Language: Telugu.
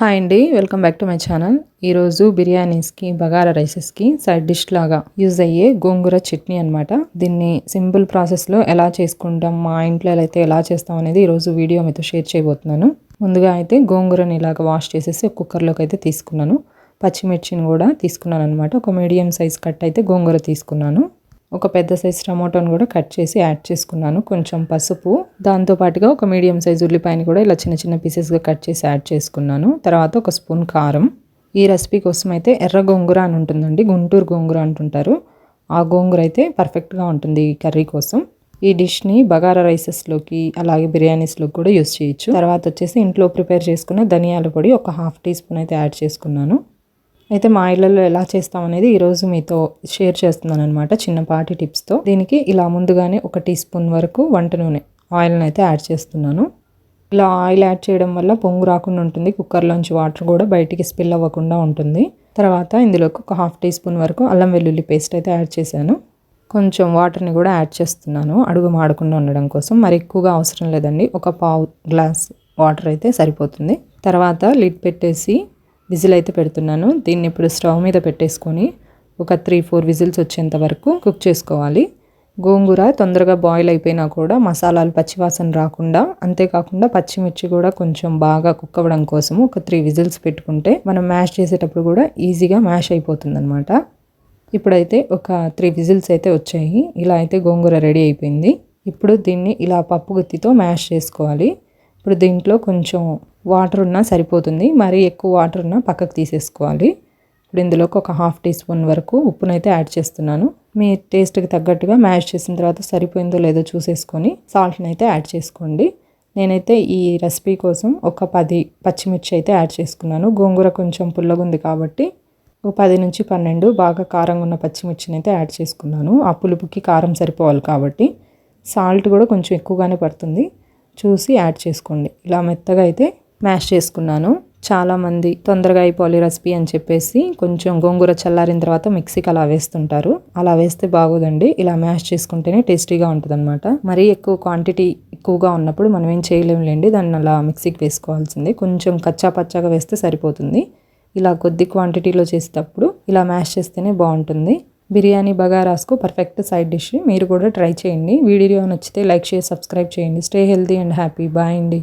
హాయ్ అండి, welcome back to my channel. ఈరోజు బిర్యానీస్కి, బగారా రైసెస్కి సైడ్ డిష్ లాగా యూజ్ అయ్యే గోంగూర చట్నీ అనమాట. దీన్ని సింపుల్ ప్రాసెస్లో ఎలా చేసుకుంటాం, మా ఇంట్లో అయితే ఎలా చేస్తాం అనేది ఈరోజు వీడియో మీతో షేర్ చేయబోతున్నాను. ముందుగా అయితే గోంగూరని ఇలాగ వాష్ చేసేసి కుక్కర్లోకి అయితే తీసుకున్నాను. పచ్చిమిర్చిని కూడా తీసుకున్నాను అనమాట. ఒక మీడియం సైజ్ కట్ అయితే గోంగూర తీసుకున్నాను. ఒక పెద్ద సైజ్ టమాటోని కూడా కట్ చేసి యాడ్ చేసుకున్నాను. కొంచెం పసుపు, దాంతోపాటుగా ఒక మీడియం సైజ్ ఉల్లిపాయని కూడా ఇలా చిన్న చిన్న పీసెస్గా కట్ చేసి యాడ్ చేసుకున్నాను. తర్వాత ఒక స్పూన్ కారం. ఈ రెసిపీ కోసం అయితే ఎర్ర గోంగూర అని ఉంటుందండి, గుంటూరు గోంగూర అంటుంటారు. ఆ గోంగూర అయితే పర్ఫెక్ట్గా ఉంటుంది ఈ కర్రీ కోసం. ఈ డిష్ని బగారా రైసెస్లోకి అలాగే బిర్యానీస్లోకి కూడా యూస్ చేయొచ్చు. తర్వాత వచ్చేసి ఇంట్లో ప్రిపేర్ చేసుకున్న ధనియాల పొడి ఒక 1/2 టీ స్పూన్ అయితే యాడ్ చేసుకున్నాను. అయితే మా ఇళ్ళల్లో ఎలా చేస్తాం అనేది ఈరోజు మీతో షేర్ చేస్తున్నాను అనమాట, చిన్నపాటి టిప్స్తో. దీనికి ఇలా ముందుగానే ఒక టీ స్పూన్ వరకు వంట నూనె ఆయిల్ని అయితే యాడ్ చేస్తున్నాను. ఇలా ఆయిల్ యాడ్ చేయడం వల్ల పొంగు రాకుండా ఉంటుంది, కుక్కర్లోంచి వాటర్ కూడా బయటికి స్పిల్ అవ్వకుండా ఉంటుంది. తర్వాత ఇందులోకి ఒక 1/2 టీ స్పూన్ వరకు అల్లం వెల్లుల్లి పేస్ట్ అయితే యాడ్ చేశాను. కొంచెం వాటర్ని కూడా యాడ్ చేస్తున్నాను, అడుగు మాడకుండా ఉండడం కోసం. మరి ఎక్కువగా అవసరం లేదండి, ఒక పావు గ్లాస్ వాటర్ అయితే సరిపోతుంది. తర్వాత లిడ్ పెట్టేసి విజిల్ అయితే పెడుతున్నాను. దీన్ని ఇప్పుడు స్టవ్ మీద పెట్టేసుకొని ఒక 3-4 విజిల్స్ వచ్చేంత వరకు కుక్ చేసుకోవాలి. గోంగూర తొందరగా బాయిల్ అయిపోయినా కూడా మసాలాలు పచ్చివాసన రాకుండా, అంతేకాకుండా పచ్చిమిర్చి కూడా కొంచెం బాగా కుక్ అవ్వడం కోసము ఒక 3 విజిల్స్ పెట్టుకుంటే మనం మ్యాష్ చేసేటప్పుడు కూడా ఈజీగా మ్యాష్ అయిపోతుంది అనమాట. ఇప్పుడైతే ఒక 3 విజిల్స్ అయితే వచ్చాయి. ఇలా అయితే గోంగూర రెడీ అయిపోయింది. ఇప్పుడు దీన్ని ఇలా పప్పు గుత్తితో మ్యాష్ చేసుకోవాలి. ఇప్పుడు దీంట్లో కొంచెం వాటర్ ఉన్నా సరిపోతుంది, మరీ ఎక్కువ వాటర్ ఉన్నా పక్కకు తీసేసుకోవాలి. ఇప్పుడు ఇందులోకి ఒక 1/2 టీ స్పూన్ వరకు ఉప్పునైతే యాడ్ చేస్తున్నాను. మీ టేస్ట్కి తగ్గట్టుగా మ్యాష్ చేసిన తర్వాత సరిపోయిందో లేదో చూసేసుకొని సాల్ట్ని అయితే యాడ్ చేసుకోండి. నేనైతే ఈ రెసిపీ కోసం ఒక 10 పచ్చిమిర్చి అయితే యాడ్ చేసుకున్నాను. గోంగూర కొంచెం పుల్లగా ఉంది కాబట్టి ఒక 10 నుంచి 12 బాగా కారంగా ఉన్న పచ్చిమిర్చిని అయితే యాడ్ చేసుకున్నాను. ఆ పులుపుకి కారం సరిపోవాలి కాబట్టి. సాల్ట్ కూడా కొంచెం ఎక్కువగానే పడుతుంది, చూసి యాడ్ చేసుకోండి. ఇలా మెత్తగా అయితే మ్యాష్ చేసుకున్నాను. చాలామంది తొందరగా అయిపోవాలి రెసిపీ అని చెప్పేసి కొంచెం గోంగూర చల్లారిన తర్వాత మిక్సీకి అలా వేస్తుంటారు. అలా వేస్తే బాగోదండి, ఇలా మ్యాష్ చేసుకుంటేనే టేస్టీగా ఉంటుంది అనమాట. మరీ ఎక్కువ క్వాంటిటీ ఎక్కువగా ఉన్నప్పుడు మనం ఏం చేయలేములేండి, దాన్ని అలా మిక్సీకి వేసుకోవాల్సింది. కొంచెం కచ్చా పచ్చాగా వేస్తే సరిపోతుంది. ఇలా కొద్ది క్వాంటిటీలో చేసేటప్పుడు ఇలా మ్యాష్ చేస్తేనే బాగుంటుంది. Biryani బగారాస్కు perfect side dish. మీరు కూడా ట్రై చేయండి. వీడియో నచ్చితే లైక్, షేర్, సబ్స్క్రైబ్ చేయండి. Stay healthy and happy. Bye అండి.